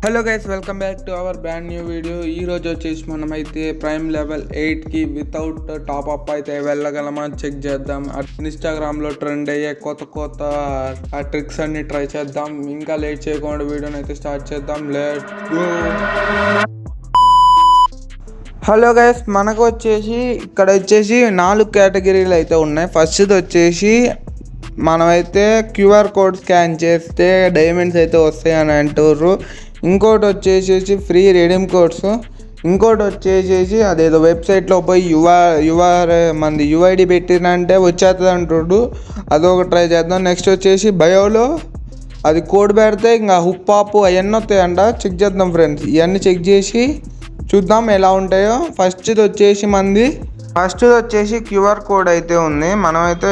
Hello guys, welcome back to our brand new video. ఈరోజు వచ్చేసి మనమైతే ప్రైమ్ లెవెల్ 8కి వితౌట్ టాప్అప్ అయితే వెళ్ళగలమా check చేద్దాం. ఇన్స్టాగ్రామ్లో ట్రెండ్ అయ్యే కొత్త ట్రిక్స్ అన్ని ట్రై చేద్దాం. ఇంకా లేట్ చేయకుండా వీడియోని అయితే స్టార్ట్ చేద్దాం. Let's go. హలో గైస్, మనకు వచ్చేసి ఇక్కడ వచ్చేసి 4 కేటగిరీలు అయితే ఉన్నాయి. ఫస్ట్ది వచ్చేసి మనమైతే క్యూఆర్ కోడ్ స్కాన్ చేస్తే డైమండ్స్ అయితే వస్తాయని అంటారు. ఇంకోటి వచ్చేసేసి ఫ్రీ రెడీమ్ కోడ్స్. ఇంకోటి వచ్చేసేసి అదేదో వెబ్సైట్లో పోయి మంది యూఐడి పెట్టినంటే వచ్చేస్తుంది అంటుడు. అదొక ట్రై చేద్దాం. నెక్స్ట్ వచ్చేసి బయోలో అది కోడ్ పెడితే ఇంకా హుప్పాపు అవన్నీ వస్తాయంట. చెక్ చేద్దాం ఫ్రెండ్స్. ఇవన్నీ చెక్ చేసి చూద్దాం ఎలా ఉంటాయో. ఫస్ట్ది వచ్చేసి క్యూఆర్ కోడ్ అయితే ఉంది. మనమైతే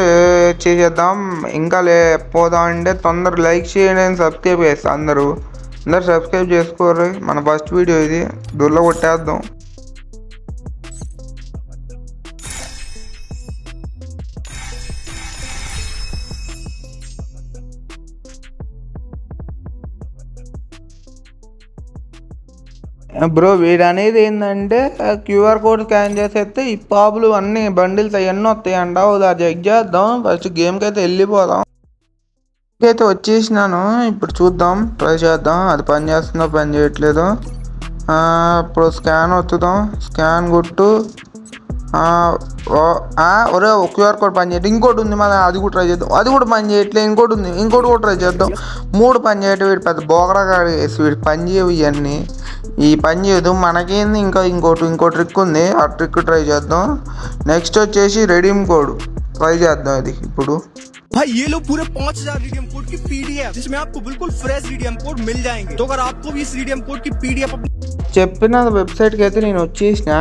చేసేద్దాం. ఇంకా పోదాం అంటే తొందర లైక్ చేయండి, సబ్స్క్రైబ్ చేస్తాం. అందరూ సబ్స్క్రైబ్ చేసుకోరు. మన ఫస్ట్ వీడియో ఇది, దూరంలో కొట్టేద్దాం. బ్రో, వీడు అనేది ఏంటంటే క్యూఆర్ కోడ్ స్కాన్ చేసేస్తే ఈ పాపులు అన్ని బండిల్స్ అవన్నీ వస్తాయంట. అది చెక్ చేద్దాం. ఫస్ట్ గేమ్కి అయితే వెళ్ళిపోదాం. అయితే వచ్చేసినాను. ఇప్పుడు చూద్దాం, ట్రై చేద్దాం. అది పని చేస్తుందో పని చేయట్లేదు. ఇప్పుడు స్కాన్ వస్తుందాం. స్కాన్ కొట్టు. ఒరే క్యూఆర్ కోడ్ పని చేయట్లేదు. ఇంకోటి ఉంది, మన అది కూడా ట్రై చేద్దాం. అది కూడా పని చేయట్లేదు. ఇంకోటి ఉంది, ఇంకోటి కూడా ట్రై చేద్దాం. 3 పని చేయటం. వీడు పెద్ద బోగడగాడు వేసి వీడు పని చేయవు. ఇవన్నీ ఈ పని చేయదు. మనకేంది ఇంకో ట్రిక్ ఉంది. ఆ ట్రిక్ ట్రై చేద్దాం. నెక్స్ట్ వచ్చేసి రెడీమ్ కోడ్ ట్రై చేద్దాం. ఇది ఇప్పుడు भाई ये लो पूरे 5000 रिडीम कोड की पीडीएफ, जिसमें आपको बिल्कुल फ्रेश रिडीम कोड मिल जाएंगे. तो अगर आपको भी इस रिडीम कोड की पीडीएफ చెప్పిన వెబ్సైట్కి అయితే నేను వచ్చేసిన.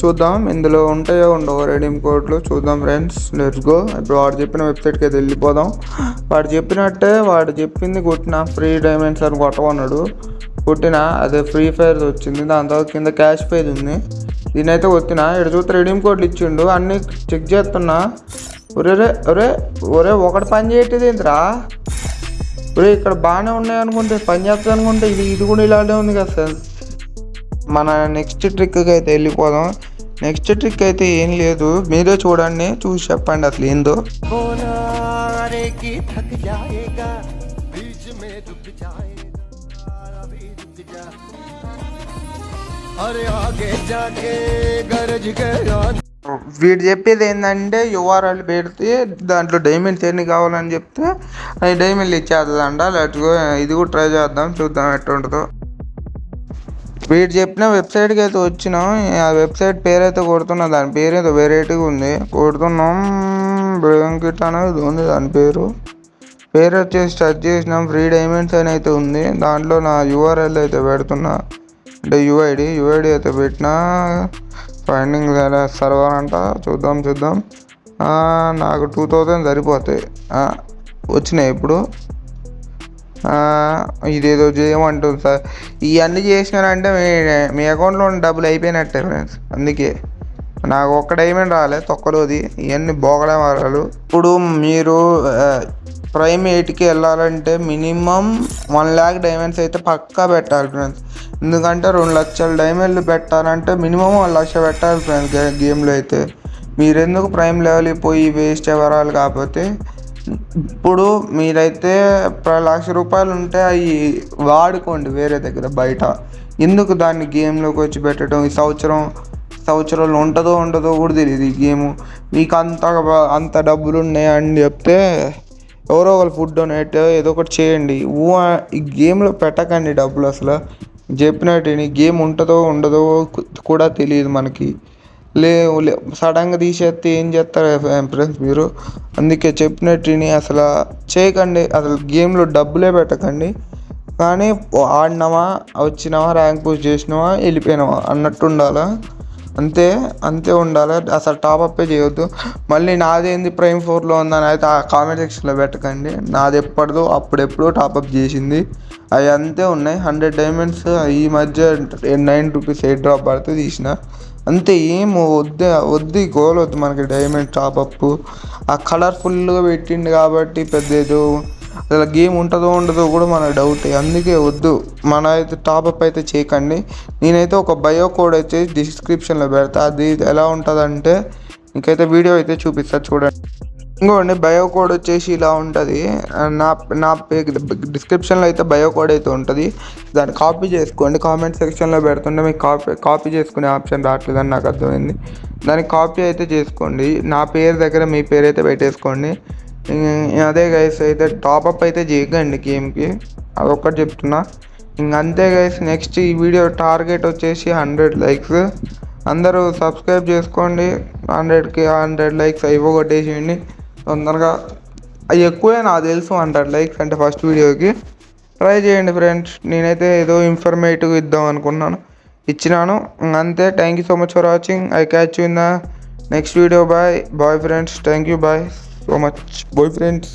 చూద్దాం ఇందులో ఉంటాయో ఉండవో రెడీమ్ కోడ్లు. చూద్దాం ఫ్రెండ్స్, లెట్స్ గో. ఇప్పుడు వాడు చెప్పిన వెబ్సైట్కి అయితే వెళ్ళిపోదాం. వాడు చెప్పినట్టే వాడు చెప్పింది కొట్టిన. ఫ్రీ డైమండ్స్ అని కొట్టమన్నాడు. కొట్టిన. అదే ఫ్రీ ఫైర్ వచ్చింది. దాని తర్వాత కింద క్యాష్ ప్రైజ్ ఉంది. దీనైతే కొట్టిన. ఇక్కడ చూస్తే రెడీమ్ కోడ్లు ఇచ్చిండు. అన్నీ చెక్ చేస్తున్నా. ఒరే ఒకటి పని చేయట్లేదు ఏంద్రా? ఒరే ఇక్కడ బాగానే ఉన్నాయి అనుకుంటే, పని చేస్తుంది అనుకుంటే ఇది కూడా ఇలాగే ఉంది కదా సార్. మన నెక్స్ట్ ట్రిక్కి అయితే వెళ్ళిపోదాం. నెక్స్ట్ ట్రిక్ అయితే ఏం లేదు, మీరే చూడండి, చూసి చెప్పండి అసలు ఏందో. వీడు చెప్పేది ఏంటంటే యూఆర్ఎల్ పెడితే దాంట్లో డైమండ్స్ ఎన్ని కావాలని చెప్తే అది డైమండ్లు ఇచ్చేస్తుందంట. లెట్స్ ఇది కూడా ట్రై చేద్దాం, చూద్దాం ఎట్టుంటుందో. వీడు చెప్పిన వెబ్సైట్కి అయితే వచ్చినాం. ఆ వెబ్సైట్ పేరైతే కొడుతున్నా. దాని పేరు ఏదో వెరైటీగా ఉంది. కొడుతున్నాం. బ్లాంకెట్ అనేది ఉంది దాని పేరు వచ్చేసి స్టార్ట్ చేసినాం. ఫ్రీ డైమండ్స్ అని అయితే ఉంది. దాంట్లో నా యూఆర్ఎల్ అయితే పెడుతున్నా, అంటే యూఐడి అయితే పెట్టినా. ఫైండింగ్ సర్వర్ అంట. చూద్దాం. నాకు 2000 సరిపోతాయి. వచ్చినాయి ఇప్పుడు. ఇదేదో చేయమంటుంది సార్. ఇవన్నీ చేసినారంటే మీ అకౌంట్లో ఉన్న డబ్బులు అయిపోయినట్టే ఫ్రెండ్స్. అందుకే నాకు ఒక్క డైమండ్ రాలే తొక్కలోది. ఇవన్నీ బోగడే వారాలు. ఇప్పుడు మీరు ప్రైమ్ 8కి వెళ్ళాలంటే మినిమం 1 lakh డైమండ్స్ అయితే పక్కా పెట్టాలి ఫ్రెండ్స్. ఎందుకంటే 2 లక్షల డైమండ్లు పెట్టాలంటే మినిమం 1 లక్ష పెట్టాలి ఫ్రెండ్స్. గేమ్లో అయితే మీరెందుకు ప్రైమ్ లెవెల్కి పోయి వేస్ట్ ఎవరాలి. కాకపోతే ఇప్పుడు మీరైతే 1,00,000 రూపాయలు ఉంటే అవి వాడుకోండి వేరే దగ్గర, బయట. ఎందుకు దాన్ని గేమ్లోకి వచ్చి పెట్టడం? ఈ సంవత్సరంలో ఉంటుందో కూడా తెలియదు ఈ గేము. మీకు అంత డబ్బులు ఉన్నాయని చెప్తే ఎవరో ఒకరు ఫుడ్ డొనేట్ ఏదో ఒకటి చేయండి. ఈ గేమ్లో పెట్టకండి డబ్బులు. అసలు చెప్పినట్టు ఈ గేమ్ ఉంటుందో ఉండదో కూడా తెలియదు మనకి. సడన్గా తీసేస్తే ఏం చేస్తారు ఫ్రెండ్స్ మీరు? అందుకే చెప్పినట్టు అసలు చేయకండి. అసలు గేమ్లో డబ్బులే పెట్టకండి. కానీ ఆడినామా, వచ్చినామా, ర్యాంక్ పుష్ చేసినామా, వెళ్ళిపోయినామా అన్నట్టు ఉండాలా. అంతే ఉండాలి. అసలు టాప్అప్పే చేయొద్దు. మళ్ళీ నాదేంది ప్రైమ్ 4లో ఉందని అయితే ఆ కామెంట్ సెక్షన్లో పెట్టకండి. నాది అప్పుడెప్పుడో టాప్అప్ చేసింది. అవి అంతే ఉన్నాయి. 100 డైమండ్స్ ఈ మధ్య 9 రూపీస్ 8 డ్రాప్ పడితే తీసిన. అంతే. ఏం వద్దు గోల్ వద్దు మనకి డైమండ్ టాప్అప్. ఆ కలర్ఫుల్గా పెట్టిండు కాబట్టి పెద్ద ఏదో అసలు గేమ్ ఉంటుందో ఉండదో కూడా మన డౌట్. అందుకే వద్దు, మన అయితే టాప్అప్ అయితే చేయకండి. నేనైతే ఒక బయో కోడ్ అయితే డిస్క్రిప్షన్లో పెడతా. అది ఎలా ఉంటుందంటే ఇంకైతే వీడియో అయితే చూపిస్తా చూడండి. ఇంకోండి బయో కోడ్ వచ్చేసి ఇలా ఉంటుంది. నా నా డిస్క్రిప్షన్లో అయితే బయో కోడ్ అయితే ఉంటుంది. దాన్ని కాపీ చేసుకోండి. కామెంట్ సెక్షన్లో పెడుతుంటే మీకు కాపీ చేసుకునే ఆప్షన్ రావట్లేదని నాకు అర్థమైంది. దాన్ని కాపీ అయితే చేసుకోండి. నా పేరు దగ్గర మీ పేరు అయితే పెట్టేసుకోండి. అదే గైస్, అయితే టాప్అప్ అయితే చేయకండి గేమ్కి, అదొక్కటి చెప్తున్నా. ఇంకంతే గైస్. నెక్స్ట్ ఈ వీడియో టార్గెట్ వచ్చేసి 100 లైక్స్. అందరూ సబ్స్క్రైబ్ చేసుకోండి. 100 లైక్స్ అయిపోగొట్టేసేయండి తొందరగా. అవి ఎక్కువే నాకు తెలుసు, 100 లైక్స్ అంటే ఫస్ట్ వీడియోకి. ట్రై చేయండి ఫ్రెండ్స్. నేనైతే ఏదో ఇన్ఫర్మేటివ్ ఇద్దాం అనుకున్నాను, ఇచ్చినాను. అంతే. Thank you so much for watching. I catch you in the next video. Bye friends. Thank you. Bye so much. Bye friends.